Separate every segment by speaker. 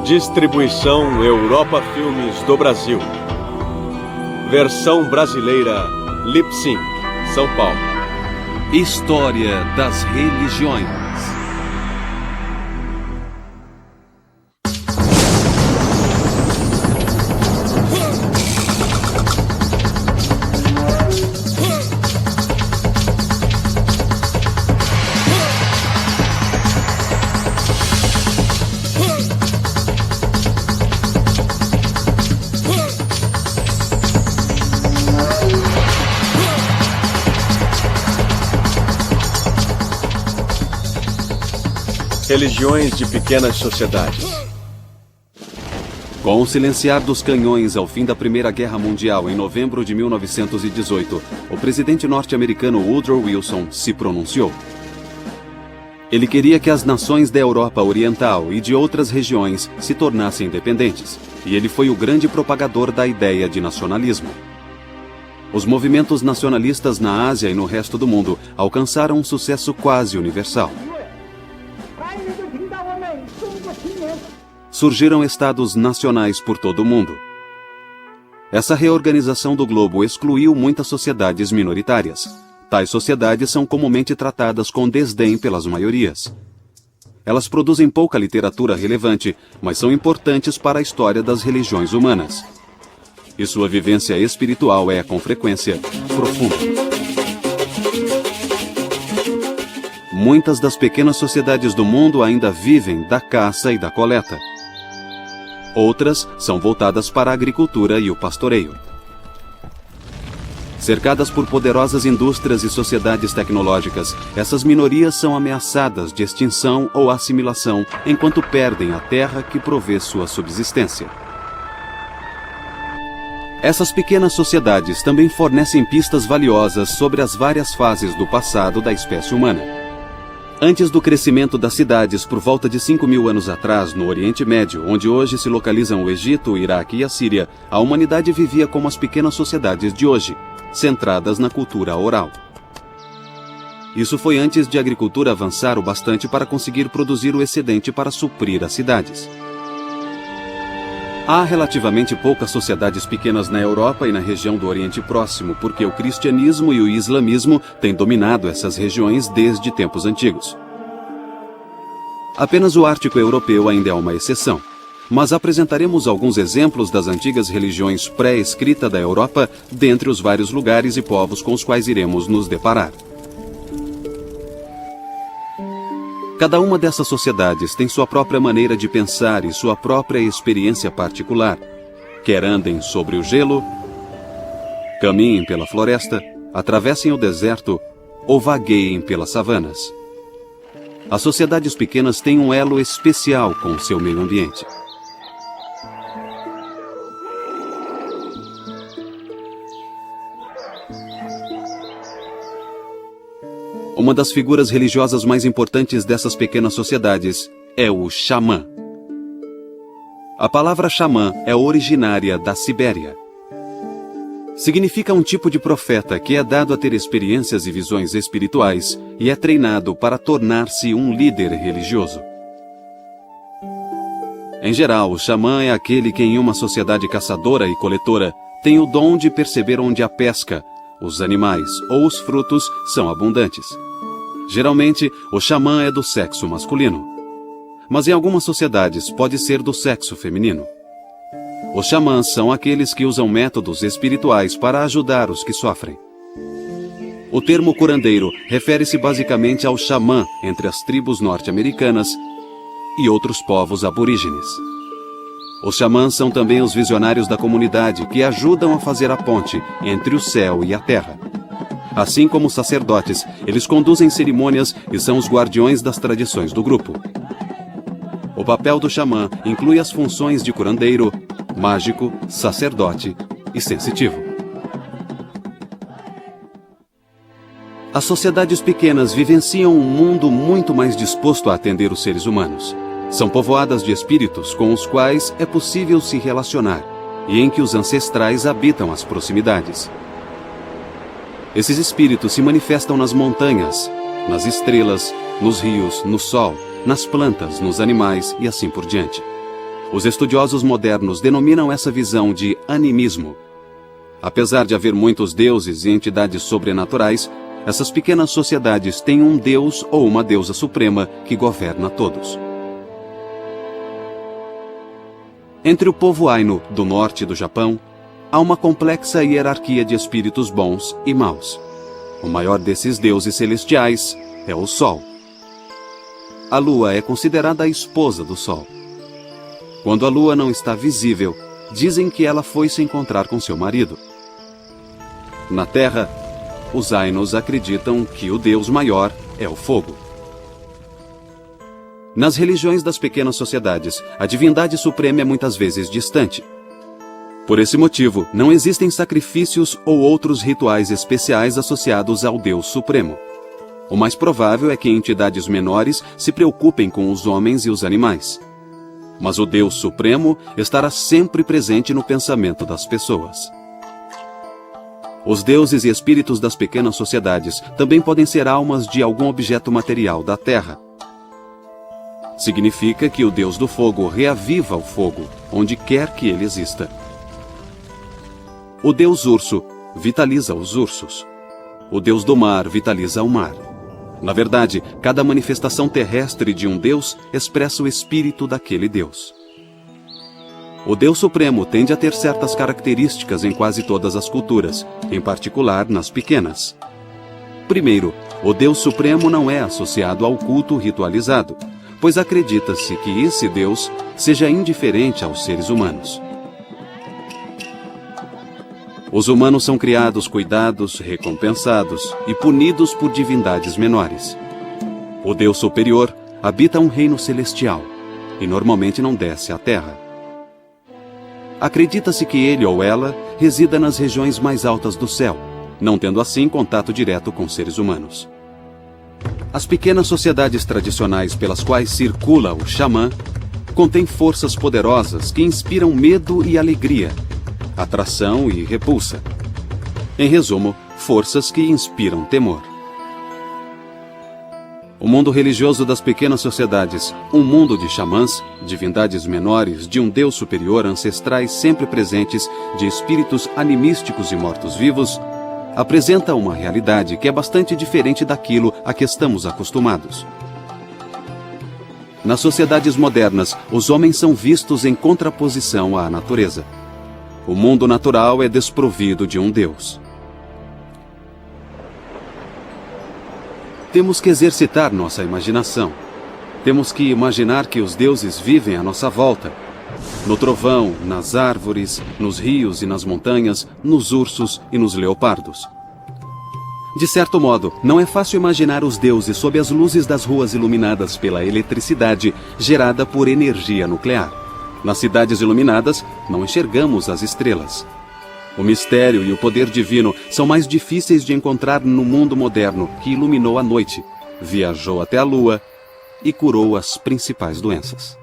Speaker 1: Distribuição Europa Filmes do Brasil. Versão brasileira Lip Sync, São Paulo.
Speaker 2: História das religiões.
Speaker 1: Religiões de pequenas sociedades.
Speaker 2: Com o silenciar dos canhões ao fim da Primeira Guerra Mundial em novembro de 1918, o presidente norte-americano Woodrow Wilson se pronunciou. Ele queria que as nações da Europa Oriental e de outras regiões se tornassem independentes, e ele foi o grande propagador da ideia de nacionalismo. Os movimentos nacionalistas na Ásia e no resto do mundo alcançaram um sucesso quase universal. Surgiram estados nacionais por todo o mundo. Essa reorganização do globo excluiu muitas sociedades minoritárias. Tais sociedades são comumente tratadas com desdém pelas maiorias. Elas produzem pouca literatura relevante, mas são importantes para a história das religiões humanas. E sua vivência espiritual é, com frequência, profunda. Muitas das pequenas sociedades do mundo ainda vivem da caça e da coleta. Outras são voltadas para a agricultura e o pastoreio. Cercadas por poderosas indústrias e sociedades tecnológicas, essas minorias são ameaçadas de extinção ou assimilação enquanto perdem a terra que provê sua subsistência. Essas pequenas sociedades também fornecem pistas valiosas sobre as várias fases do passado da espécie humana. Antes do crescimento das cidades por volta de 5.000 anos atrás, no Oriente Médio, onde hoje se localizam o Egito, o Iraque e a Síria, a humanidade vivia como as pequenas sociedades de hoje, centradas na cultura oral. Isso foi antes de a agricultura avançar o bastante para conseguir produzir o excedente para suprir as cidades. Há relativamente poucas sociedades pequenas na Europa e na região do Oriente Próximo, porque o cristianismo e o islamismo têm dominado essas regiões desde tempos antigos. Apenas o Ártico europeu ainda é uma exceção, mas apresentaremos alguns exemplos das antigas religiões pré-escrita da Europa, dentre os vários lugares e povos com os quais iremos nos deparar. Cada uma dessas sociedades tem sua própria maneira de pensar e sua própria experiência particular. Quer andem sobre o gelo, caminhem pela floresta, atravessem o deserto ou vagueiem pelas savanas. As sociedades pequenas têm um elo especial com o seu meio ambiente. Uma das figuras religiosas mais importantes dessas pequenas sociedades é o xamã. A palavra xamã é originária da Sibéria. Significa um tipo de profeta que é dado a ter experiências e visões espirituais e é treinado para tornar-se um líder religioso. Em geral, o xamã é aquele que em uma sociedade caçadora e coletora tem o dom de perceber onde a pesca, os animais ou os frutos são abundantes. Geralmente, o xamã é do sexo masculino, mas em algumas sociedades pode ser do sexo feminino. Os xamãs são aqueles que usam métodos espirituais para ajudar os que sofrem. O termo curandeiro refere-se basicamente ao xamã entre as tribos norte-americanas e outros povos aborígenes. Os xamãs são também os visionários da comunidade que ajudam a fazer a ponte entre o céu e a terra. Assim como os sacerdotes, eles conduzem cerimônias e são os guardiões das tradições do grupo. O papel do xamã inclui as funções de curandeiro, mágico, sacerdote e sensitivo. As sociedades pequenas vivenciam um mundo muito mais disposto a atender os seres humanos. São povoadas de espíritos com os quais é possível se relacionar e em que os ancestrais habitam as proximidades. Esses espíritos se manifestam nas montanhas, nas estrelas, nos rios, no sol, nas plantas, nos animais e assim por diante. Os estudiosos modernos denominam essa visão de animismo. Apesar de haver muitos deuses e entidades sobrenaturais, essas pequenas sociedades têm um deus ou uma deusa suprema que governa todos. Entre o povo Ainu, do norte do Japão, há uma complexa hierarquia de espíritos bons e maus. O maior desses deuses celestiais é o Sol. A Lua é considerada a esposa do Sol. Quando a Lua não está visível, dizem que ela foi se encontrar com seu marido. Na Terra, os Ainus acreditam que o Deus maior é o fogo. Nas religiões das pequenas sociedades, a divindade suprema é muitas vezes distante. Por esse motivo, não existem sacrifícios ou outros rituais especiais associados ao Deus Supremo. O mais provável é que entidades menores se preocupem com os homens e os animais. Mas o Deus Supremo estará sempre presente no pensamento das pessoas. Os deuses e espíritos das pequenas sociedades também podem ser almas de algum objeto material da Terra. Significa que o Deus do Fogo reaviva o fogo, onde quer que ele exista. O Deus Urso vitaliza os ursos. O Deus do Mar vitaliza o mar. Na verdade, cada manifestação terrestre de um Deus expressa o espírito daquele Deus. O Deus Supremo tende a ter certas características em quase todas as culturas, em particular nas pequenas. Primeiro, o Deus Supremo não é associado ao culto ritualizado, pois acredita-se que esse Deus seja indiferente aos seres humanos. Os humanos são criados, cuidados, recompensados e punidos por divindades menores. O Deus superior habita um reino celestial e normalmente não desce à terra. Acredita-se que ele ou ela resida nas regiões mais altas do céu, não tendo assim contato direto com seres humanos. As pequenas sociedades tradicionais pelas quais circula o xamã contêm forças poderosas que inspiram medo e alegria, atração e repulsa. Em resumo, forças que inspiram temor. O mundo religioso das pequenas sociedades, um mundo de xamãs, divindades menores, de um Deus superior, ancestrais sempre presentes, de espíritos animísticos e mortos-vivos, apresenta uma realidade que é bastante diferente daquilo a que estamos acostumados. Nas sociedades modernas, os homens são vistos em contraposição à natureza. O mundo natural é desprovido de um Deus. Temos que exercitar nossa imaginação. Temos que imaginar que os deuses vivem à nossa volta. No trovão, nas árvores, nos rios e nas montanhas, nos ursos e nos leopardos. De certo modo, não é fácil imaginar os deuses sob as luzes das ruas iluminadas pela eletricidade gerada por energia nuclear. Nas cidades iluminadas, não enxergamos as estrelas. O mistério e o poder divino são mais difíceis de encontrar no mundo moderno que iluminou a noite, viajou até a lua e curou as principais doenças.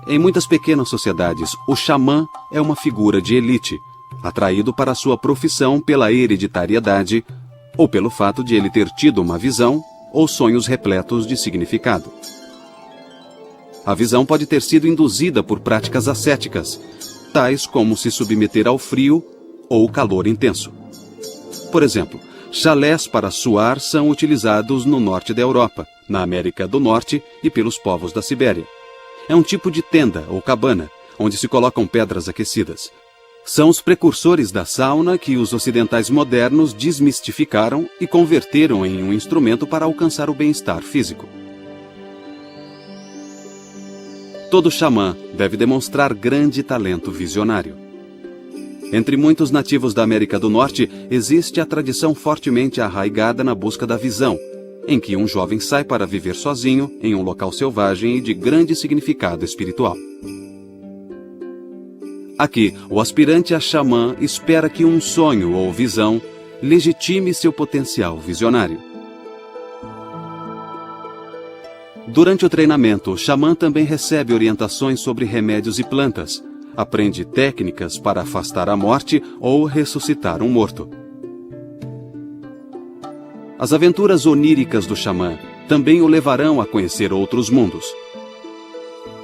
Speaker 2: Em muitas pequenas sociedades, o xamã é uma figura de elite, atraído para sua profissão pela hereditariedade ou pelo fato de ele ter tido uma visão ou sonhos repletos de significado. A visão pode ter sido induzida por práticas ascéticas, tais como se submeter ao frio ou calor intenso. Por exemplo, chalés para suar são utilizados no norte da Europa, na América do Norte e pelos povos da Sibéria. É um tipo de tenda ou cabana, onde se colocam pedras aquecidas. São os precursores da sauna que os ocidentais modernos desmistificaram e converteram em um instrumento para alcançar o bem-estar físico. Todo xamã deve demonstrar grande talento visionário. Entre muitos nativos da América do Norte, existe a tradição fortemente arraigada na busca da visão, em que um jovem sai para viver sozinho em um local selvagem e de grande significado espiritual. Aqui, o aspirante a xamã espera que um sonho ou visão legitime seu potencial visionário. Durante o treinamento, o xamã também recebe orientações sobre remédios e plantas, aprende técnicas para afastar a morte ou ressuscitar um morto. As aventuras oníricas do xamã também o levarão a conhecer outros mundos.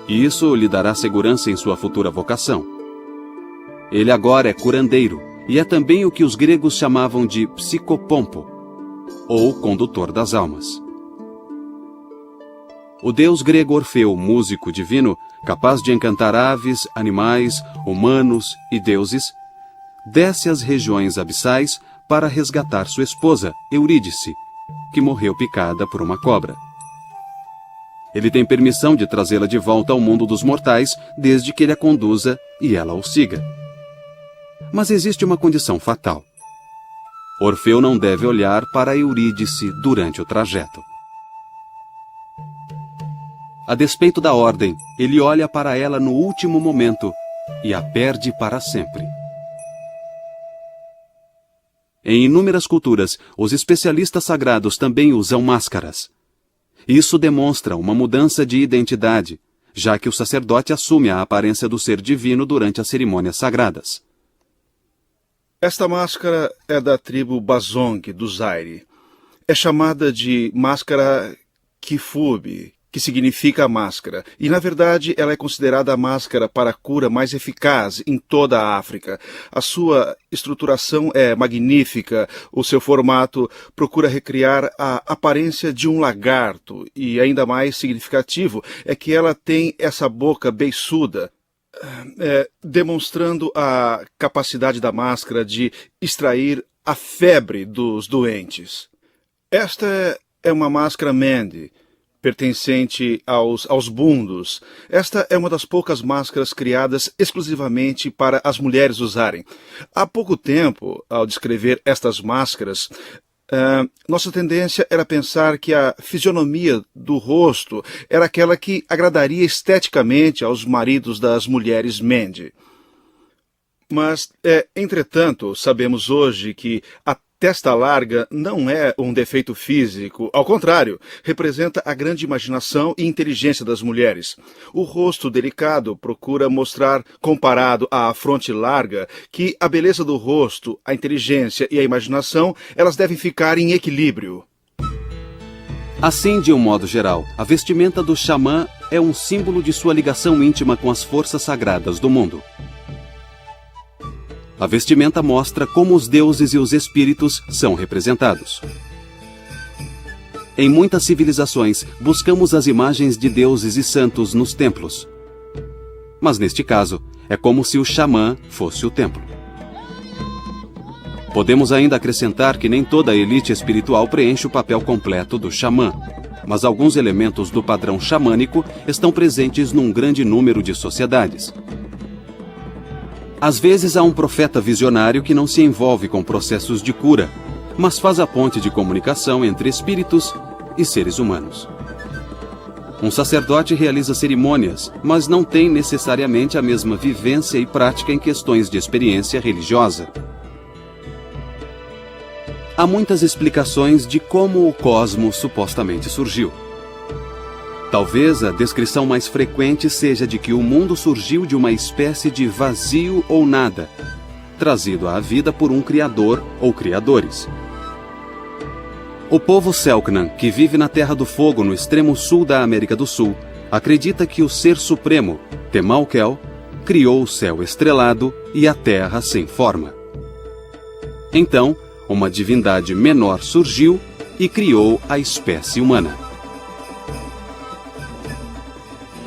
Speaker 2: e isso lhe dará segurança em sua futura vocação. Ele agora é curandeiro, e é também o que os gregos chamavam de psicopompo, ou condutor das almas. O deus grego Orfeu, músico divino, capaz de encantar aves, animais, humanos e deuses, desce às regiões abissais para resgatar sua esposa, Eurídice, que morreu picada por uma cobra. Ele tem permissão de trazê-la de volta ao mundo dos mortais, desde que ele a conduza e ela o siga. Mas existe uma condição fatal. Orfeu não deve olhar para Eurídice durante o trajeto. A despeito da ordem, ele olha para ela no último momento e a perde para sempre. Em inúmeras culturas, os especialistas sagrados também usam máscaras. Isso demonstra uma mudança de identidade, já que o sacerdote assume a aparência do ser divino durante as cerimônias sagradas.
Speaker 3: Esta máscara é da tribo Bazong, do Zaire. É chamada de máscara Kifube, que significa máscara, e na verdade ela é considerada a máscara para a cura mais eficaz em toda a África. A sua estruturação é magnífica, o seu formato procura recriar a aparência de um lagarto, e ainda mais significativo é que ela tem essa boca beiçuda, demonstrando a capacidade da máscara de extrair a febre dos doentes. Esta é uma máscara Mende, pertencente aos bundos. Esta é uma das poucas máscaras criadas exclusivamente para as mulheres usarem. Há pouco tempo, ao descrever estas máscaras, nossa tendência era pensar que a fisionomia do rosto era aquela que agradaria esteticamente aos maridos das mulheres Mende. Mas, entretanto, sabemos hoje que a testa larga não é um defeito físico, ao contrário, representa a grande imaginação e inteligência das mulheres. O rosto delicado procura mostrar, comparado à fronte larga, que a beleza do rosto, a inteligência e a imaginação, elas devem ficar em equilíbrio.
Speaker 2: Assim, de um modo geral, a vestimenta do xamã é um símbolo de sua ligação íntima com as forças sagradas do mundo. A vestimenta mostra como os deuses e os espíritos são representados. Em muitas civilizações, buscamos as imagens de deuses e santos nos templos. Mas neste caso, é como se o xamã fosse o templo. Podemos ainda acrescentar que nem toda a elite espiritual preenche o papel completo do xamã, mas alguns elementos do padrão xamânico estão presentes num grande número de sociedades. Às vezes há um profeta visionário que não se envolve com processos de cura, mas faz a ponte de comunicação entre espíritos e seres humanos. Um sacerdote realiza cerimônias, mas não tem necessariamente a mesma vivência e prática em questões de experiência religiosa. Há muitas explicações de como o cosmos supostamente surgiu. Talvez a descrição mais frequente seja de que o mundo surgiu de uma espécie de vazio ou nada, trazido à vida por um criador ou criadores. O povo Selknam, que vive na Terra do Fogo no extremo sul da América do Sul, acredita que o Ser Supremo, Temalkel, criou o céu estrelado e a terra sem forma. Então, uma divindade menor surgiu e criou a espécie humana.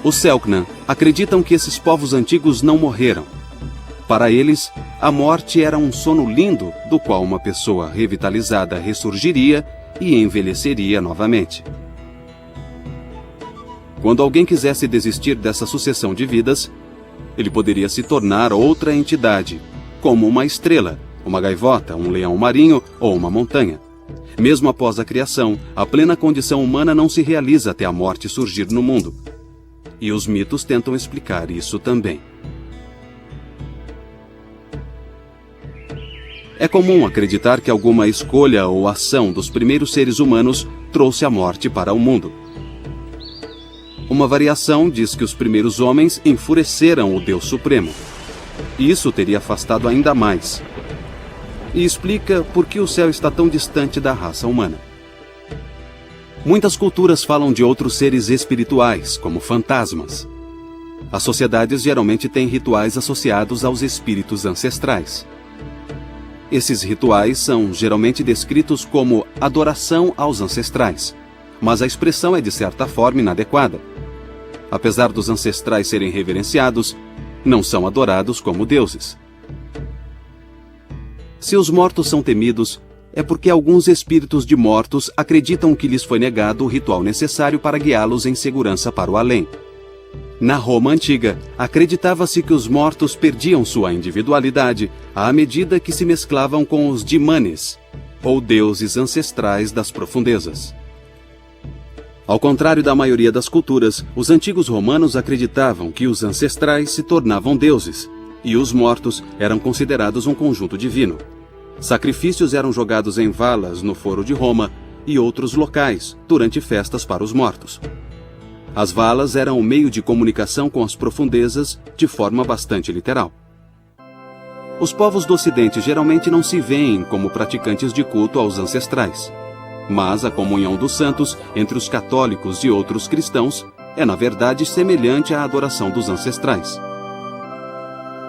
Speaker 2: Os Selknam acreditam que esses povos antigos não morreram. Para eles, a morte era um sono lindo do qual uma pessoa revitalizada ressurgiria e envelheceria novamente. Quando alguém quisesse desistir dessa sucessão de vidas, ele poderia se tornar outra entidade, como uma estrela, uma gaivota, um leão marinho ou uma montanha. Mesmo após a criação, a plena condição humana não se realiza até a morte surgir no mundo. E os mitos tentam explicar isso também. É comum acreditar que alguma escolha ou ação dos primeiros seres humanos trouxe a morte para o mundo. Uma variação diz que os primeiros homens enfureceram o Deus Supremo. Isso teria afastado ainda mais. E explica por que o céu está tão distante da raça humana. Muitas culturas falam de outros seres espirituais, como fantasmas. As sociedades geralmente têm rituais associados aos espíritos ancestrais. Esses rituais são geralmente descritos como adoração aos ancestrais, mas a expressão é de certa forma inadequada. Apesar dos ancestrais serem reverenciados, não são adorados como deuses. Se os mortos são temidos, é porque alguns espíritos de mortos acreditam que lhes foi negado o ritual necessário para guiá-los em segurança para o além. Na Roma antiga, acreditava-se que os mortos perdiam sua individualidade à medida que se mesclavam com os dimanes, ou deuses ancestrais das profundezas. Ao contrário da maioria das culturas, os antigos romanos acreditavam que os ancestrais se tornavam deuses, e os mortos eram considerados um conjunto divino. Sacrifícios eram jogados em valas no Foro de Roma e outros locais durante festas para os mortos. As valas eram um meio de comunicação com as profundezas de forma bastante literal. Os povos do Ocidente geralmente não se veem como praticantes de culto aos ancestrais, mas a comunhão dos santos entre os católicos e outros cristãos é, na verdade, semelhante à adoração dos ancestrais.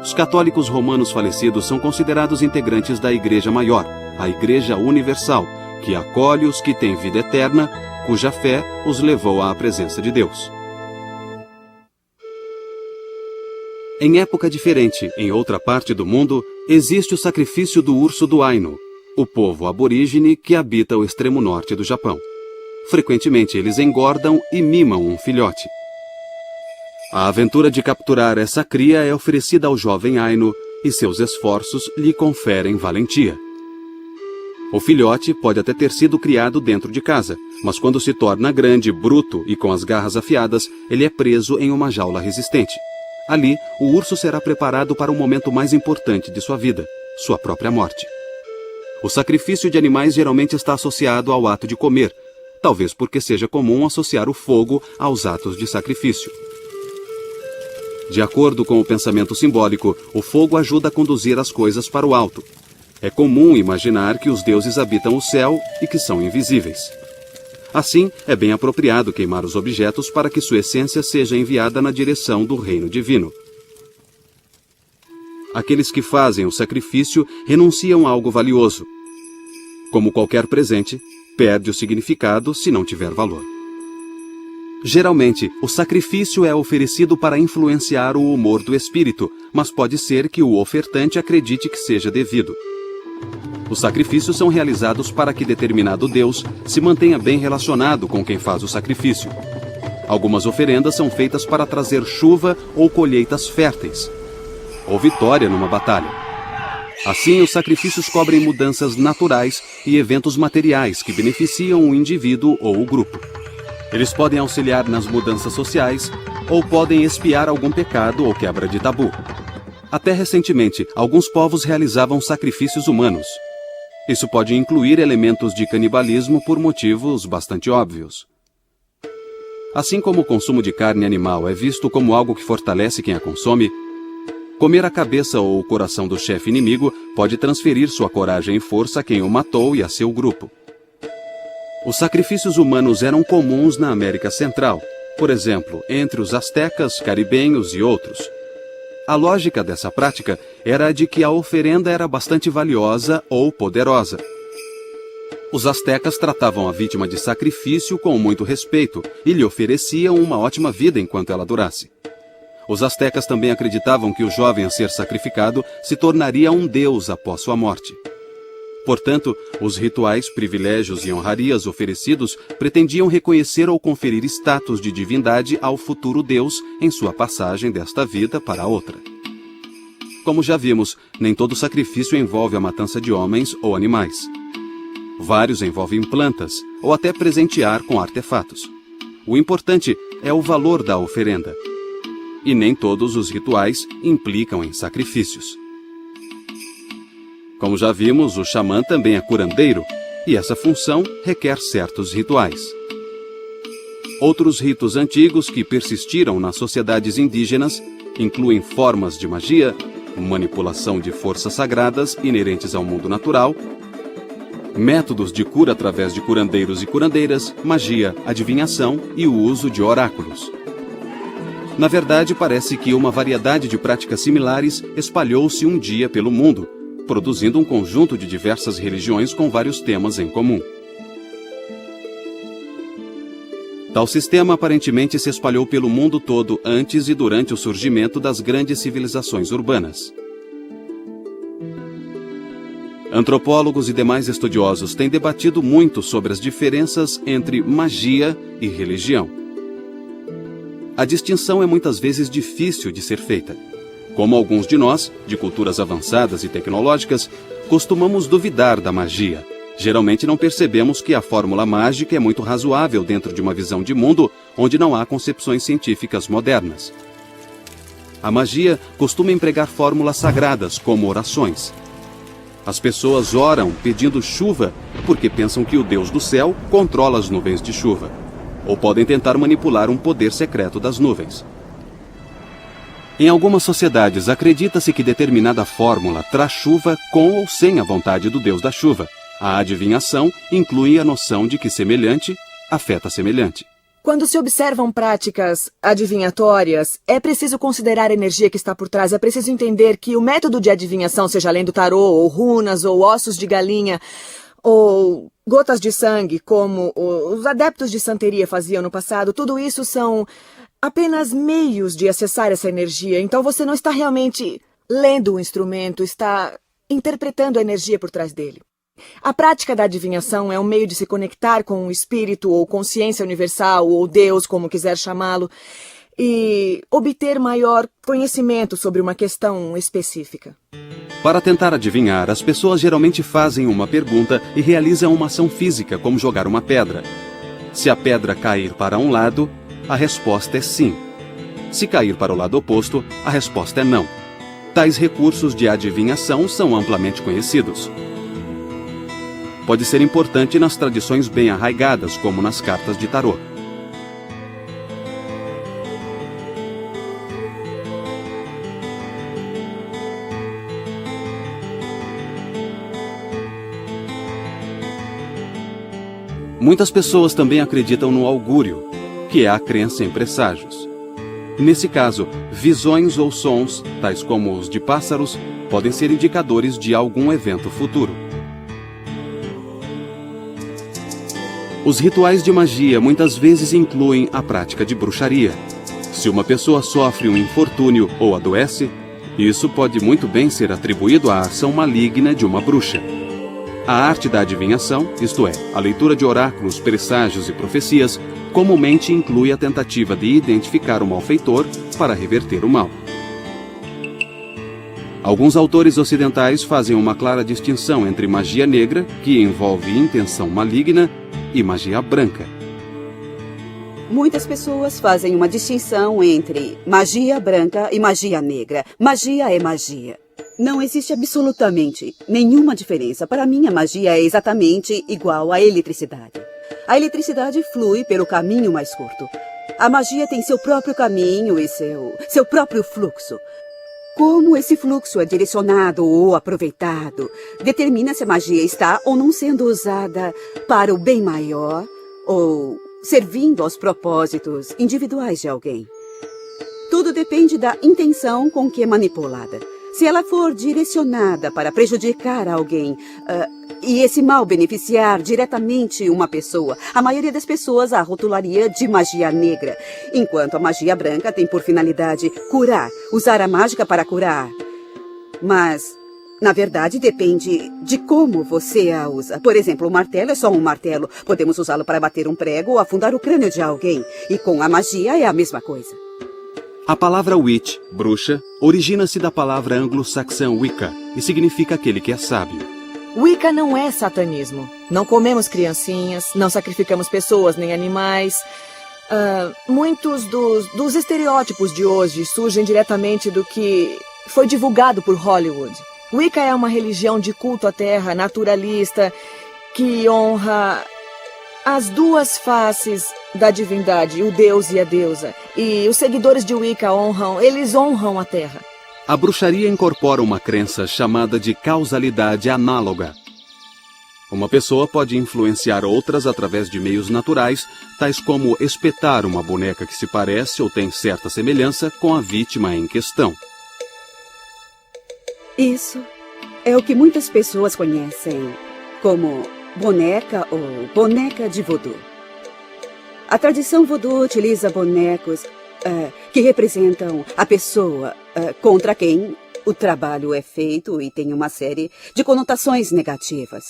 Speaker 2: Os católicos romanos falecidos são considerados integrantes da Igreja Maior, a Igreja Universal, que acolhe os que têm vida eterna, cuja fé os levou à presença de Deus. Em época diferente, em outra parte do mundo, existe o sacrifício do urso do Ainu, o povo aborígene que habita o extremo norte do Japão. Frequentemente eles engordam e mimam um filhote. A aventura de capturar essa cria é oferecida ao jovem Ainu e seus esforços lhe conferem valentia. O filhote pode até ter sido criado dentro de casa, mas quando se torna grande, bruto e com as garras afiadas, ele é preso em uma jaula resistente. Ali, o urso será preparado para o momento mais importante de sua vida, sua própria morte. O sacrifício de animais geralmente está associado ao ato de comer, talvez porque seja comum associar o fogo aos atos de sacrifício. De acordo com o pensamento simbólico, o fogo ajuda a conduzir as coisas para o alto. É comum imaginar que os deuses habitam o céu e que são invisíveis. Assim, é bem apropriado queimar os objetos para que sua essência seja enviada na direção do reino divino. Aqueles que fazem o sacrifício renunciam a algo valioso. Como qualquer presente, perde o significado se não tiver valor. Geralmente, o sacrifício é oferecido para influenciar o humor do espírito, mas pode ser que o ofertante acredite que seja devido. Os sacrifícios são realizados para que determinado Deus se mantenha bem relacionado com quem faz o sacrifício. Algumas oferendas são feitas para trazer chuva ou colheitas férteis, ou vitória numa batalha. Assim, os sacrifícios cobrem mudanças naturais e eventos materiais que beneficiam o indivíduo ou o grupo. Eles podem auxiliar nas mudanças sociais ou podem expiar algum pecado ou quebra de tabu. Até recentemente, alguns povos realizavam sacrifícios humanos. Isso pode incluir elementos de canibalismo por motivos bastante óbvios. Assim como o consumo de carne animal é visto como algo que fortalece quem a consome, comer a cabeça ou o coração do chefe inimigo pode transferir sua coragem e força a quem o matou e a seu grupo. Os sacrifícios humanos eram comuns na América Central, por exemplo, entre os astecas, caribenhos e outros. A lógica dessa prática era a de que a oferenda era bastante valiosa ou poderosa. Os astecas tratavam a vítima de sacrifício com muito respeito e lhe ofereciam uma ótima vida enquanto ela durasse. Os astecas também acreditavam que o jovem a ser sacrificado se tornaria um deus após sua morte. Portanto, os rituais, privilégios e honrarias oferecidos pretendiam reconhecer ou conferir status de divindade ao futuro Deus em sua passagem desta vida para a outra. Como já vimos, nem todo sacrifício envolve a matança de homens ou animais. Vários envolvem plantas ou até presentear com artefatos. O importante é o valor da oferenda. E nem todos os rituais implicam em sacrifícios. Como já vimos, o xamã também é curandeiro, e essa função requer certos rituais. Outros ritos antigos que persistiram nas sociedades indígenas incluem formas de magia, manipulação de forças sagradas inerentes ao mundo natural, métodos de cura através de curandeiros e curandeiras, magia, adivinhação e o uso de oráculos. Na verdade, parece que uma variedade de práticas similares espalhou-se um dia pelo mundo, produzindo um conjunto de diversas religiões com vários temas em comum. Tal sistema aparentemente se espalhou pelo mundo todo antes e durante o surgimento das grandes civilizações urbanas. Antropólogos e demais estudiosos têm debatido muito sobre as diferenças entre magia e religião. A distinção é muitas vezes difícil de ser feita. Como alguns de nós, de culturas avançadas e tecnológicas, costumamos duvidar da magia. Geralmente não percebemos que a fórmula mágica é muito razoável dentro de uma visão de mundo onde não há concepções científicas modernas. A magia costuma empregar fórmulas sagradas, como orações. As pessoas oram pedindo chuva porque pensam que o Deus do céu controla as nuvens de chuva. Ou podem tentar manipular um poder secreto das nuvens. Em algumas sociedades, acredita-se que determinada fórmula traz chuva com ou sem a vontade do Deus da chuva. A adivinhação inclui a noção de que semelhante afeta semelhante.
Speaker 4: Quando se observam práticas adivinhatórias, é preciso considerar a energia que está por trás. É preciso entender que o método de adivinhação, seja lendo tarô, ou runas, ou ossos de galinha, ou gotas de sangue, como os adeptos de santeria faziam no passado, tudo isso são apenas meios de acessar essa energia. Então você não está realmente lendo o instrumento, está interpretando a energia por trás dele. A prática da adivinhação é um meio de se conectar com o espírito ou consciência universal, ou Deus, como quiser chamá-lo, e obter maior conhecimento sobre uma questão específica.
Speaker 2: Para tentar adivinhar, as pessoas geralmente fazem uma pergunta e realizam uma ação física, como jogar uma pedra. Se a pedra cair para um lado, a resposta é sim. Se cair para o lado oposto, a resposta é não. Tais recursos de adivinhação são amplamente conhecidos. Pode ser importante nas tradições bem arraigadas, como nas cartas de tarô. Muitas pessoas também acreditam no augúrio, que é a crença em presságios. Nesse caso, visões ou sons, tais como os de pássaros, podem ser indicadores de algum evento futuro. Os rituais de magia muitas vezes incluem a prática de bruxaria. Se uma pessoa sofre um infortúnio ou adoece, isso pode muito bem ser atribuído à ação maligna de uma bruxa. A arte da adivinhação, isto é, a leitura de oráculos, presságios e profecias, comumente inclui a tentativa de identificar o malfeitor para reverter o mal. Alguns autores ocidentais fazem uma clara distinção entre magia negra, que envolve intenção maligna, e magia branca.
Speaker 5: Muitas pessoas fazem uma distinção entre magia branca e magia negra. Magia é magia. Não existe absolutamente nenhuma diferença. Para mim, a magia é exatamente igual à eletricidade. A eletricidade flui pelo caminho mais curto. A magia tem seu próprio caminho e seu próprio fluxo. Como esse fluxo é direcionado ou aproveitado, determina se a magia está ou não sendo usada para o bem maior ou servindo aos propósitos individuais de alguém. Tudo depende da intenção com que é manipulada. Se ela for direcionada para prejudicar alguém e esse mal beneficiar diretamente uma pessoa, a maioria das pessoas a rotularia de magia negra, enquanto a magia branca tem por finalidade curar, usar a mágica para curar. Mas, na verdade, depende de como você a usa. Por exemplo, o martelo é só um martelo. Podemos usá-lo para bater um prego ou afundar o crânio de alguém. E com a magia é a mesma coisa.
Speaker 2: A palavra witch, bruxa, origina-se da palavra anglo-saxã Wicca e significa aquele que é sábio.
Speaker 4: Wicca não é satanismo. Não comemos criancinhas, não sacrificamos pessoas nem animais. Muitos dos estereótipos de hoje surgem diretamente do que foi divulgado por Hollywood. Wicca é uma religião de culto à terra, naturalista, que honra as duas faces da divindade, o deus e a deusa. E os seguidores de Wicca honram a terra.
Speaker 2: A bruxaria incorpora uma crença chamada de causalidade análoga. Uma pessoa pode influenciar outras através de meios naturais, tais como espetar uma boneca que se parece ou tem certa semelhança com a vítima em questão.
Speaker 5: Isso é o que muitas pessoas conhecem como boneca ou boneca de voodoo. A tradição voodoo utiliza bonecos que representam a pessoa contra quem o trabalho é feito e tem uma série de conotações negativas.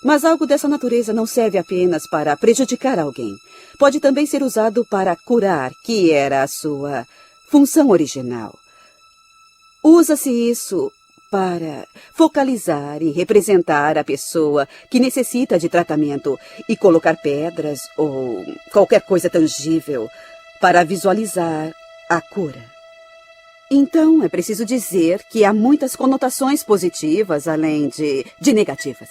Speaker 5: Mas algo dessa natureza não serve apenas para prejudicar alguém. Pode também ser usado para curar, que era a sua função original. Usa-se isso para focalizar e representar a pessoa que necessita de tratamento e colocar pedras ou qualquer coisa tangível para visualizar a cura. Então, é preciso dizer que há muitas conotações positivas além de negativas.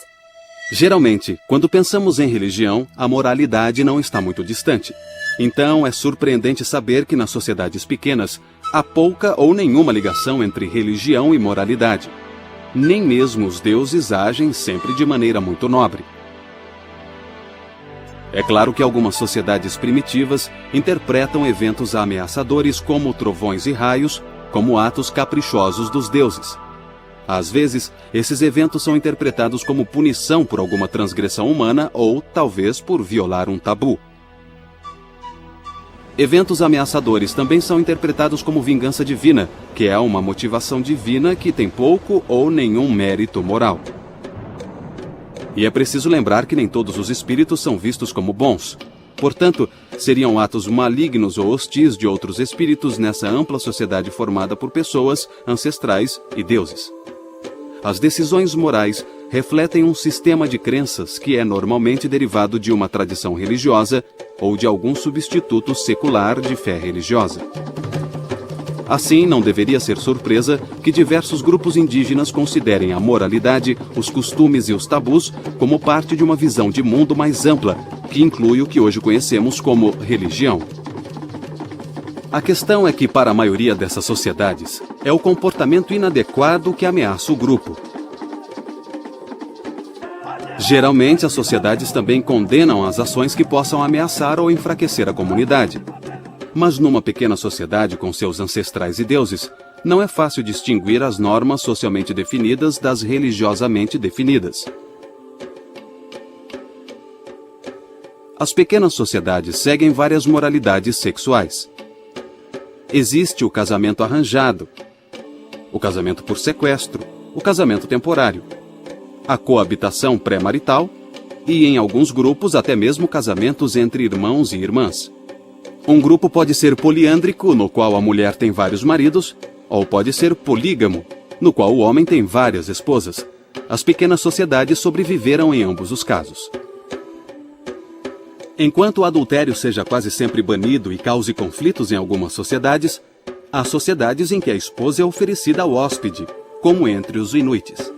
Speaker 2: Geralmente, quando pensamos em religião, a moralidade não está muito distante. Então, é surpreendente saber que nas sociedades pequenas há pouca ou nenhuma ligação entre religião e moralidade. Nem mesmo os deuses agem sempre de maneira muito nobre. É claro que algumas sociedades primitivas interpretam eventos ameaçadores como trovões e raios como atos caprichosos dos deuses. Às vezes, esses eventos são interpretados como punição por alguma transgressão humana ou, talvez, por violar um tabu. Eventos ameaçadores também são interpretados como vingança divina, que é uma motivação divina que tem pouco ou nenhum mérito moral. E é preciso lembrar que nem todos os espíritos são vistos como bons. Portanto, seriam atos malignos ou hostis de outros espíritos nessa ampla sociedade formada por pessoas, ancestrais e deuses. As decisões morais refletem um sistema de crenças que é normalmente derivado de uma tradição religiosa ou de algum substituto secular de fé religiosa. Assim, não deveria ser surpresa que diversos grupos indígenas considerem a moralidade, os costumes e os tabus como parte de uma visão de mundo mais ampla, que inclui o que hoje conhecemos como religião. A questão é que, para a maioria dessas sociedades, é o comportamento inadequado que ameaça o grupo. Geralmente, as sociedades também condenam as ações que possam ameaçar ou enfraquecer a comunidade. Mas numa pequena sociedade com seus ancestrais e deuses, não é fácil distinguir as normas socialmente definidas das religiosamente definidas. As pequenas sociedades seguem várias moralidades sexuais. Existe o casamento arranjado, o casamento por sequestro, o casamento temporário, a coabitação pré-marital e, em alguns grupos, até mesmo casamentos entre irmãos e irmãs. Um grupo pode ser poliândrico, no qual a mulher tem vários maridos, ou pode ser polígamo, no qual o homem tem várias esposas. As pequenas sociedades sobreviveram em ambos os casos. Enquanto o adultério seja quase sempre banido e cause conflitos em algumas sociedades, há sociedades em que a esposa é oferecida ao hóspede, como entre os inuites.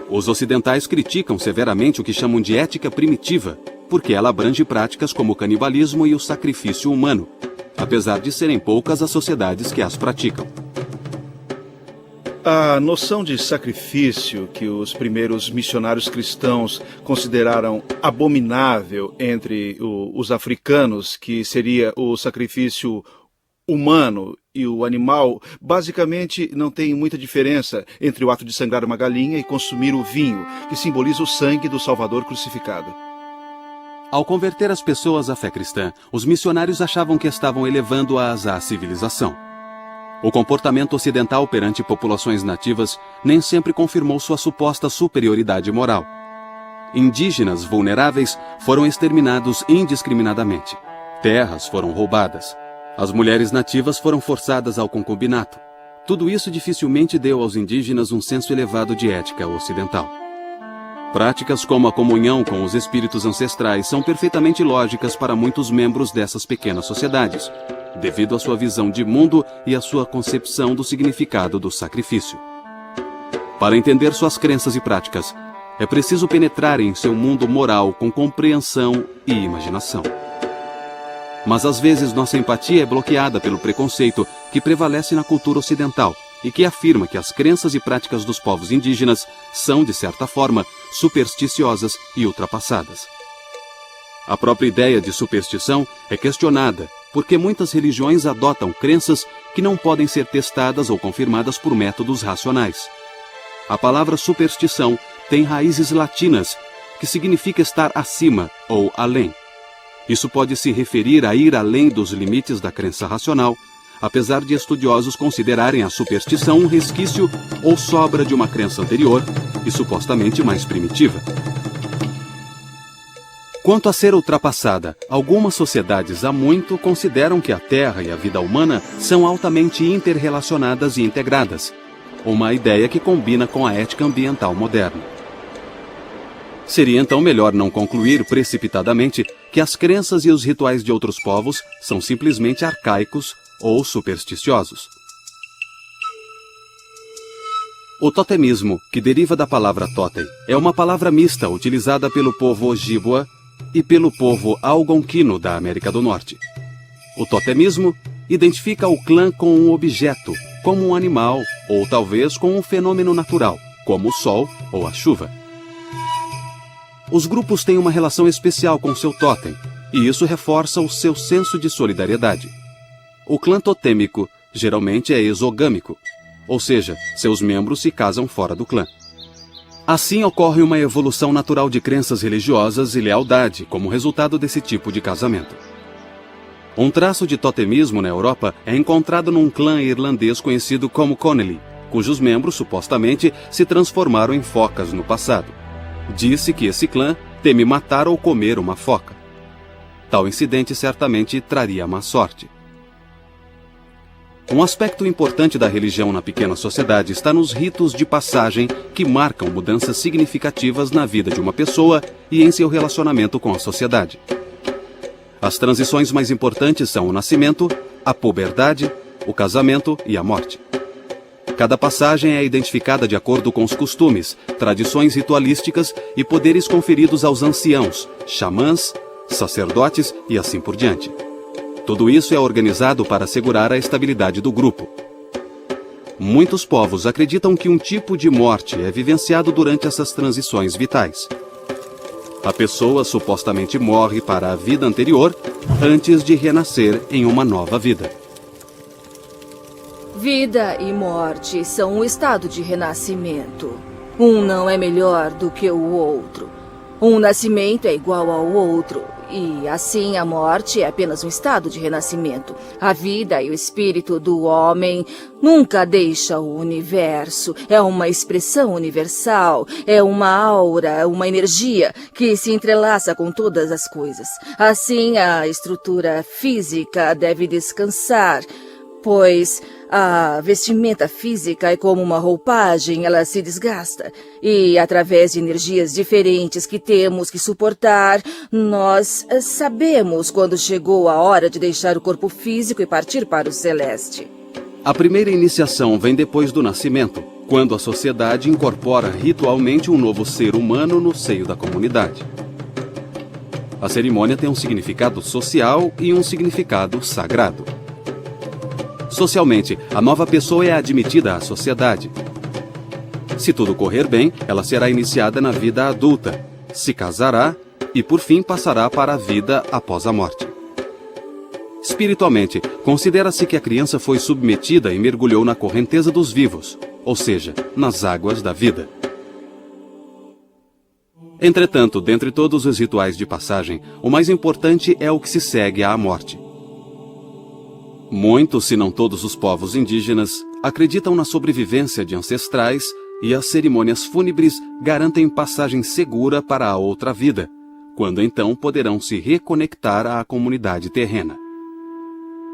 Speaker 2: Os ocidentais criticam severamente o que chamam de ética primitiva, porque ela abrange práticas como o canibalismo e o sacrifício humano, apesar de serem poucas as sociedades que as praticam.
Speaker 3: A noção de sacrifício que os primeiros missionários cristãos consideraram abominável entre os africanos, que seria o sacrifício humano e o animal, basicamente não tem muita diferença entre o ato de sangrar uma galinha e consumir o vinho, que simboliza o sangue do Salvador crucificado.
Speaker 2: Ao converter as pessoas à fé cristã, os missionários achavam que estavam elevando-as à civilização. O comportamento ocidental perante populações nativas nem sempre confirmou sua suposta superioridade moral. Indígenas vulneráveis foram exterminados indiscriminadamente. Terras foram roubadas. As mulheres nativas foram forçadas ao concubinato. Tudo isso dificilmente deu aos indígenas um senso elevado de ética ocidental. Práticas como a comunhão com os espíritos ancestrais são perfeitamente lógicas para muitos membros dessas pequenas sociedades, devido à sua visão de mundo e à sua concepção do significado do sacrifício. Para entender suas crenças e práticas, é preciso penetrar em seu mundo moral com compreensão e imaginação. Mas às vezes nossa empatia é bloqueada pelo preconceito que prevalece na cultura ocidental, e que afirma que as crenças e práticas dos povos indígenas são, de certa forma, supersticiosas e ultrapassadas. A própria ideia de superstição é questionada, porque muitas religiões adotam crenças que não podem ser testadas ou confirmadas por métodos racionais. A palavra superstição tem raízes latinas, que significa estar acima ou além. Isso pode se referir a ir além dos limites da crença racional, apesar de estudiosos considerarem a superstição um resquício ou sobra de uma crença anterior e supostamente mais primitiva. Quanto a ser ultrapassada, algumas sociedades há muito consideram que a Terra e a vida humana são altamente interrelacionadas e integradas, uma ideia que combina com a ética ambiental moderna. Seria então melhor não concluir precipitadamente que as crenças e os rituais de outros povos são simplesmente arcaicos ou supersticiosos. O totemismo, que deriva da palavra totem, é uma palavra mista utilizada pelo povo Ojibwa e pelo povo algonquino da América do Norte. O totemismo identifica o clã com um objeto, como um animal, ou talvez com um fenômeno natural, como o sol ou a chuva. Os grupos têm uma relação especial com seu totem, e isso reforça o seu senso de solidariedade. O clã totêmico geralmente é exogâmico, ou seja, seus membros se casam fora do clã. Assim ocorre uma evolução natural de crenças religiosas e lealdade como resultado desse tipo de casamento. Um traço de totemismo na Europa é encontrado num clã irlandês conhecido como Connelly, cujos membros supostamente se transformaram em focas no passado. Disse que esse clã teme matar ou comer uma foca. Tal incidente certamente traria má sorte. Um aspecto importante da religião na pequena sociedade está nos ritos de passagem que marcam mudanças significativas na vida de uma pessoa e em seu relacionamento com a sociedade. As transições mais importantes são o nascimento, a puberdade, o casamento e a morte. Cada passagem é identificada de acordo com os costumes, tradições ritualísticas e poderes conferidos aos anciãos, xamãs, sacerdotes e assim por diante. Tudo isso é organizado para assegurar a estabilidade do grupo. Muitos povos acreditam que um tipo de morte é vivenciado durante essas transições vitais. A pessoa supostamente morre para a vida anterior antes de renascer em uma nova vida.
Speaker 6: Vida e morte são um estado de renascimento. Um não é melhor do que o outro. Um nascimento é igual ao outro, e assim a morte é apenas um estado de renascimento. A vida e o espírito do homem nunca deixa o universo. É uma expressão universal, é uma aura, uma energia que se entrelaça com todas as coisas. Assim, a estrutura física deve descansar, pois a vestimenta física é como uma roupagem, ela se desgasta. E através de energias diferentes que temos que suportar, nós sabemos quando chegou a hora de deixar o corpo físico e partir para o celeste.
Speaker 2: A primeira iniciação vem depois do nascimento, quando a sociedade incorpora ritualmente um novo ser humano no seio da comunidade. A cerimônia tem um significado social e um significado sagrado. Socialmente, a nova pessoa é admitida à sociedade. Se tudo correr bem, ela será iniciada na vida adulta, se casará e, por fim, passará para a vida após a morte. Espiritualmente, considera-se que a criança foi submetida e mergulhou na correnteza dos vivos, ou seja, nas águas da vida. Entretanto, dentre todos os rituais de passagem, o mais importante é o que se segue à morte. Muitos, se não todos os povos indígenas, acreditam na sobrevivência de ancestrais e as cerimônias fúnebres garantem passagem segura para a outra vida, quando então poderão se reconectar à comunidade terrena.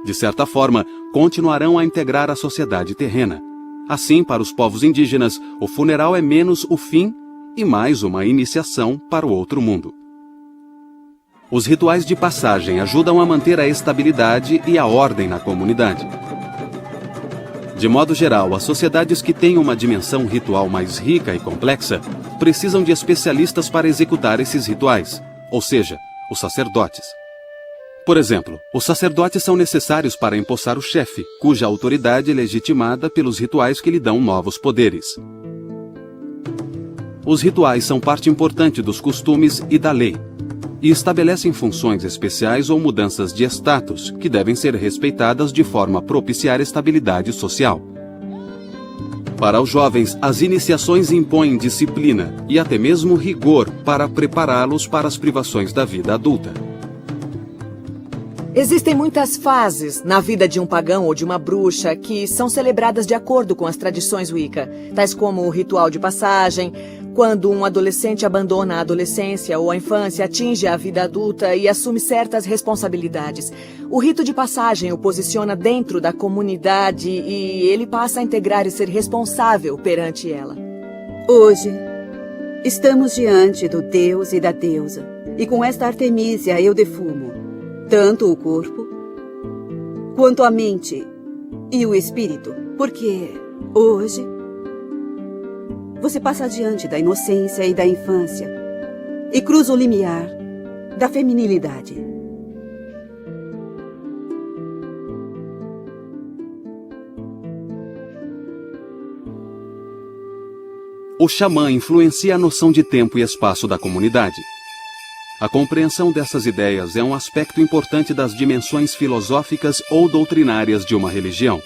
Speaker 2: De certa forma, continuarão a integrar a sociedade terrena. Assim, para os povos indígenas, o funeral é menos o fim e mais uma iniciação para o outro mundo. Os rituais de passagem ajudam a manter a estabilidade e a ordem na comunidade. De modo geral, as sociedades que têm uma dimensão ritual mais rica e complexa precisam de especialistas para executar esses rituais, ou seja, os sacerdotes. Por exemplo, os sacerdotes são necessários para empossar o chefe, cuja autoridade é legitimada pelos rituais que lhe dão novos poderes. Os rituais são parte importante dos costumes e da lei, e estabelecem funções especiais ou mudanças de status que devem ser respeitadas de forma a propiciar estabilidade social. Para os jovens, as iniciações impõem disciplina e até mesmo rigor para prepará-los para as privações da vida adulta.
Speaker 4: Existem muitas fases na vida de um pagão ou de uma bruxa que são celebradas de acordo com as tradições Wicca, tais como o ritual de passagem, quando um adolescente abandona a adolescência ou a infância, atinge a vida adulta e assume certas responsabilidades. O rito de passagem o posiciona dentro da comunidade e ele passa a integrar e ser responsável perante ela.
Speaker 5: Hoje, estamos diante do deus e da deusa, e com esta Artemísia eu defumo tanto o corpo, quanto a mente e o espírito, porque hoje você passa diante da inocência e da infância e cruza o limiar da feminilidade.
Speaker 2: O xamã influencia a noção de tempo e espaço da comunidade. A compreensão dessas ideias é um aspecto importante das dimensões filosóficas ou doutrinárias de uma religião.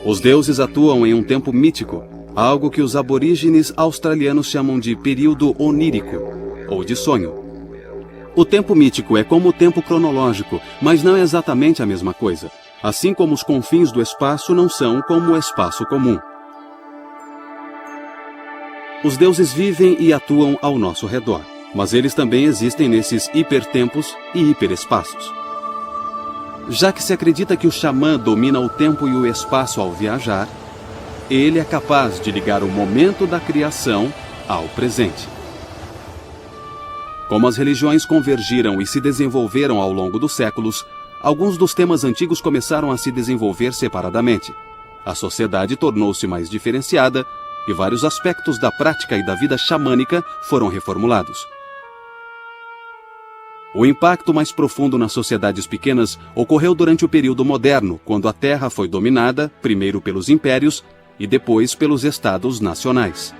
Speaker 2: Os deuses atuam em um tempo mítico, algo que os aborígenes australianos chamam de período onírico, ou de sonho. O tempo mítico é como o tempo cronológico, mas não é exatamente a mesma coisa, assim como os confins do espaço não são como o espaço comum. Os deuses vivem e atuam ao nosso redor, mas eles também existem nesses hipertempos e hiperespaços. Já que se acredita que o xamã domina o tempo e o espaço ao viajar, ele é capaz de ligar o momento da criação ao presente. Como as religiões convergiram e se desenvolveram ao longo dos séculos, alguns dos temas antigos começaram a se desenvolver separadamente. A sociedade tornou-se mais diferenciada e vários aspectos da prática e da vida xamânica foram reformulados. O impacto mais profundo nas sociedades pequenas ocorreu durante o período moderno, quando a terra foi dominada, primeiro pelos impérios e depois pelos estados nacionais.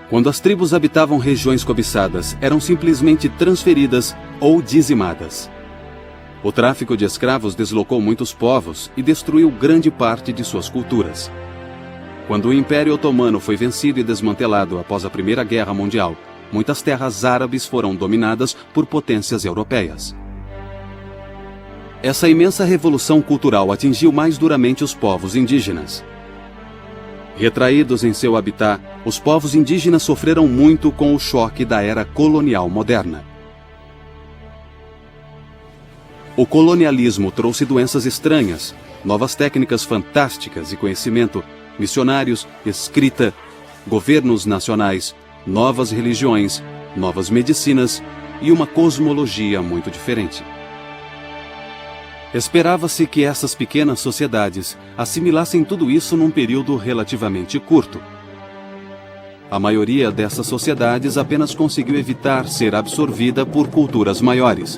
Speaker 2: Quando as tribos habitavam regiões cobiçadas, eram simplesmente transferidas ou dizimadas. O tráfico de escravos deslocou muitos povos e destruiu grande parte de suas culturas. Quando o Império Otomano foi vencido e desmantelado após a Primeira Guerra Mundial, muitas terras árabes foram dominadas por potências europeias. Essa imensa revolução cultural atingiu mais duramente os povos indígenas. Retraídos em seu habitat, os povos indígenas sofreram muito com o choque da era colonial moderna. O colonialismo trouxe doenças estranhas, novas técnicas fantásticas e conhecimento, missionários, escrita, governos nacionais, novas religiões, novas medicinas e uma cosmologia muito diferente. Esperava-se que essas pequenas sociedades assimilassem tudo isso num período relativamente curto. A maioria dessas sociedades apenas conseguiu evitar ser absorvida por culturas maiores.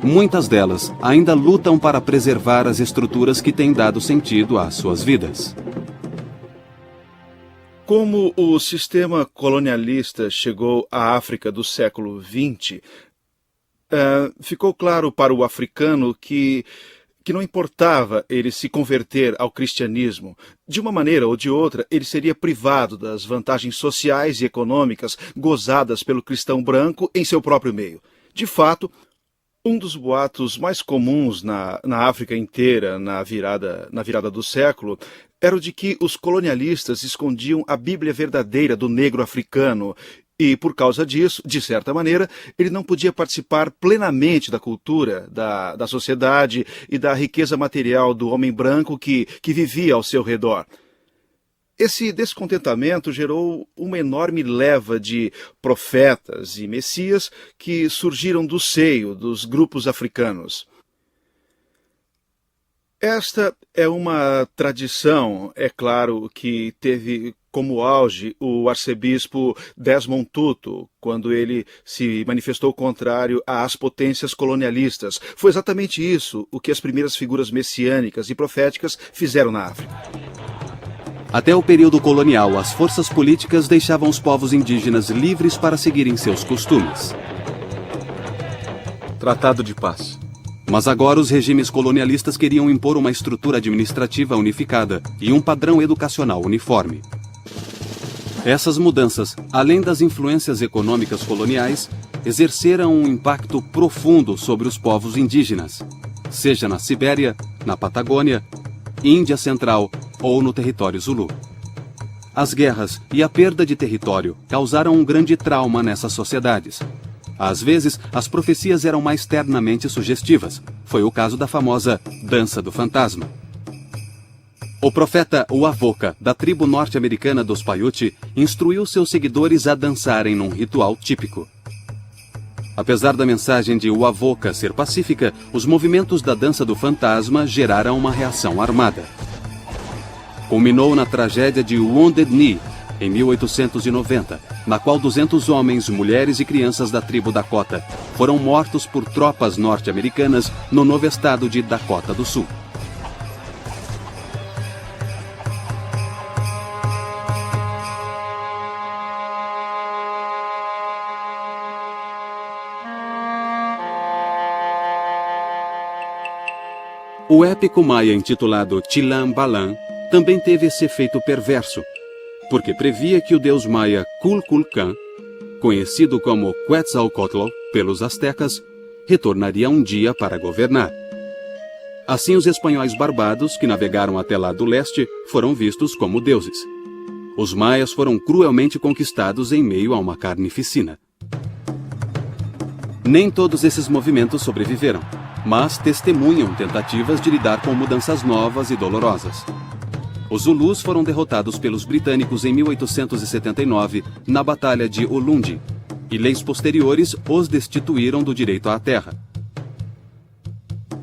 Speaker 2: Muitas delas ainda lutam para preservar as estruturas que têm dado sentido às suas vidas.
Speaker 3: Como o sistema colonialista chegou à África do século XX, ficou claro para o africano que não importava ele se converter ao cristianismo. De uma maneira ou de outra, ele seria privado das vantagens sociais e econômicas gozadas pelo cristão branco em seu próprio meio. De fato, um dos boatos mais comuns na África inteira na virada do século era o de que os colonialistas escondiam a Bíblia verdadeira do negro africano e, por causa disso, de certa maneira, ele não podia participar plenamente da cultura, da sociedade e da riqueza material do homem branco que vivia ao seu redor. Esse descontentamento gerou uma enorme leva de profetas e messias que surgiram do seio dos grupos africanos. Esta é uma tradição, é claro, que teve como auge o arcebispo Desmond Tutu, quando ele se manifestou contrário às potências colonialistas. Foi exatamente isso o que as primeiras figuras messiânicas e proféticas fizeram na África.
Speaker 2: Até o período colonial, as forças políticas deixavam os povos indígenas livres para seguirem seus costumes.
Speaker 1: Tratado de paz.
Speaker 2: Mas agora os regimes colonialistas queriam impor uma estrutura administrativa unificada e um padrão educacional uniforme. Essas mudanças, além das influências econômicas coloniais, exerceram um impacto profundo sobre os povos indígenas, seja na Sibéria, na Patagônia, Índia Central ou no território Zulu. As guerras e a perda de território causaram um grande trauma nessas sociedades. Às vezes, as profecias eram mais ternamente sugestivas. Foi o caso da famosa Dança do Fantasma. O profeta Uavoca, da tribo norte-americana dos Paiute, instruiu seus seguidores a dançarem num ritual típico. Apesar da mensagem de Uavoca ser pacífica, os movimentos da Dança do Fantasma geraram uma reação armada. Culminou na tragédia de Wounded Knee, em 1890, na qual 200 homens, mulheres e crianças da tribo Dakota foram mortos por tropas norte-americanas no novo estado de Dakota do Sul. O épico maia intitulado Chilam Balam também teve esse efeito perverso, porque previa que o deus maia Kukulkan, conhecido como Quetzalcoatl pelos astecas, retornaria um dia para governar. Assim, os espanhóis barbados, que navegaram até lá do leste, foram vistos como deuses. Os maias foram cruelmente conquistados em meio a uma carnificina. Nem todos esses movimentos sobreviveram, mas testemunham tentativas de lidar com mudanças novas e dolorosas. Os Zulus foram derrotados pelos britânicos em 1879 na Batalha de Ulundi, e leis posteriores os destituíram do direito à terra.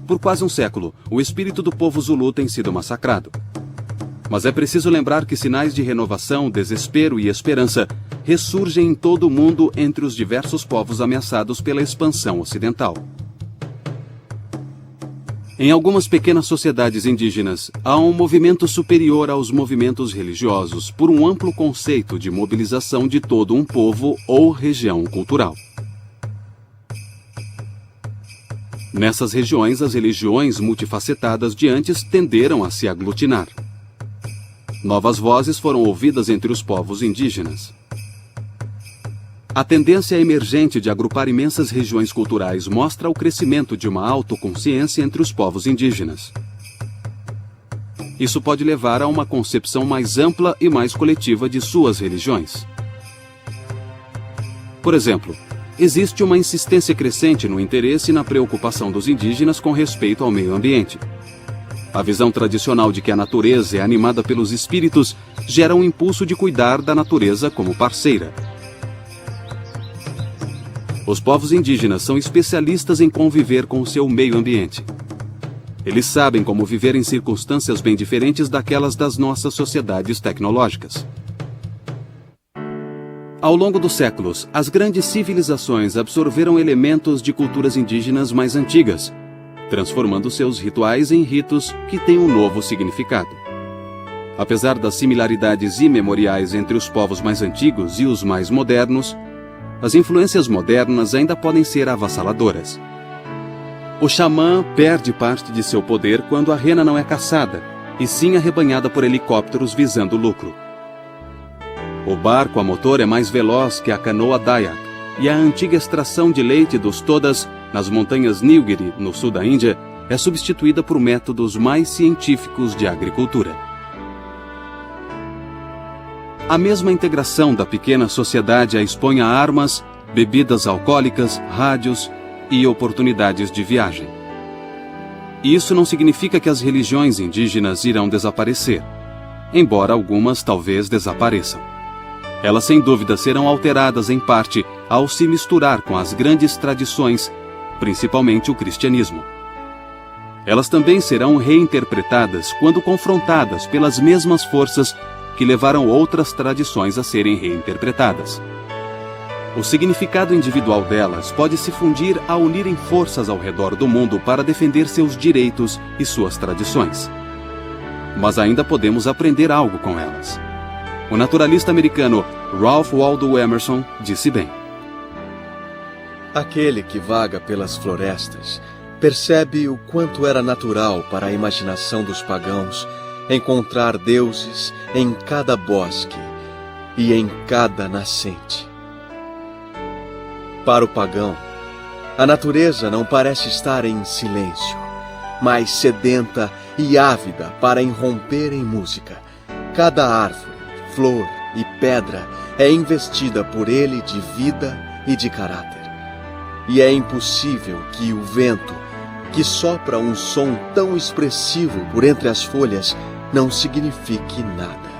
Speaker 2: Por quase um século, o espírito do povo Zulu tem sido massacrado. Mas é preciso lembrar que sinais de renovação, desespero e esperança ressurgem em todo o mundo entre os diversos povos ameaçados pela expansão ocidental. Em algumas pequenas sociedades indígenas, há um movimento superior aos movimentos religiosos por um amplo conceito de mobilização de todo um povo ou região cultural. Nessas regiões, as religiões multifacetadas de antes tenderam a se aglutinar. Novas vozes foram ouvidas entre os povos indígenas. A tendência emergente de agrupar imensas regiões culturais mostra o crescimento de uma autoconsciência entre os povos indígenas. Isso pode levar a uma concepção mais ampla e mais coletiva de suas religiões. Por exemplo, existe uma insistência crescente no interesse e na preocupação dos indígenas com respeito ao meio ambiente. A visão tradicional de que a natureza é animada pelos espíritos gera um impulso de cuidar da natureza como parceira. Os povos indígenas são especialistas em conviver com o seu meio ambiente. Eles sabem como viver em circunstâncias bem diferentes daquelas das nossas sociedades tecnológicas. Ao longo dos séculos, as grandes civilizações absorveram elementos de culturas indígenas mais antigas, transformando seus rituais em ritos que têm um novo significado. Apesar das similaridades imemoriais entre os povos mais antigos e os mais modernos, as influências modernas ainda podem ser avassaladoras. O xamã perde parte de seu poder quando a rena não é caçada, e sim arrebanhada por helicópteros visando lucro. O barco a motor é mais veloz que a canoa Dayak, e a antiga extração de leite dos Todas, nas montanhas Nilgiri, no sul da Índia, é substituída por métodos mais científicos de agricultura. A mesma integração da pequena sociedade a expõe a armas, bebidas alcoólicas, rádios e oportunidades de viagem. Isso não significa que as religiões indígenas irão desaparecer, embora algumas talvez desapareçam. Elas sem dúvida serão alteradas em parte ao se misturar com as grandes tradições, principalmente o cristianismo. Elas também serão reinterpretadas quando confrontadas pelas mesmas forças que levaram outras tradições a serem reinterpretadas. O significado individual delas pode se fundir a unirem forças ao redor do mundo para defender seus direitos e suas tradições. Mas ainda podemos aprender algo com elas. O naturalista americano Ralph Waldo Emerson disse bem:
Speaker 1: Aquele que vaga pelas florestas percebe o quanto era natural para a imaginação dos pagãos encontrar deuses em cada bosque e em cada nascente. Para o pagão, a natureza não parece estar em silêncio, mas sedenta e ávida para irromper em música. Cada árvore, flor e pedra é investida por ele de vida e de caráter. E é impossível que o vento, que sopra um som tão expressivo por entre as folhas, não signifique nada.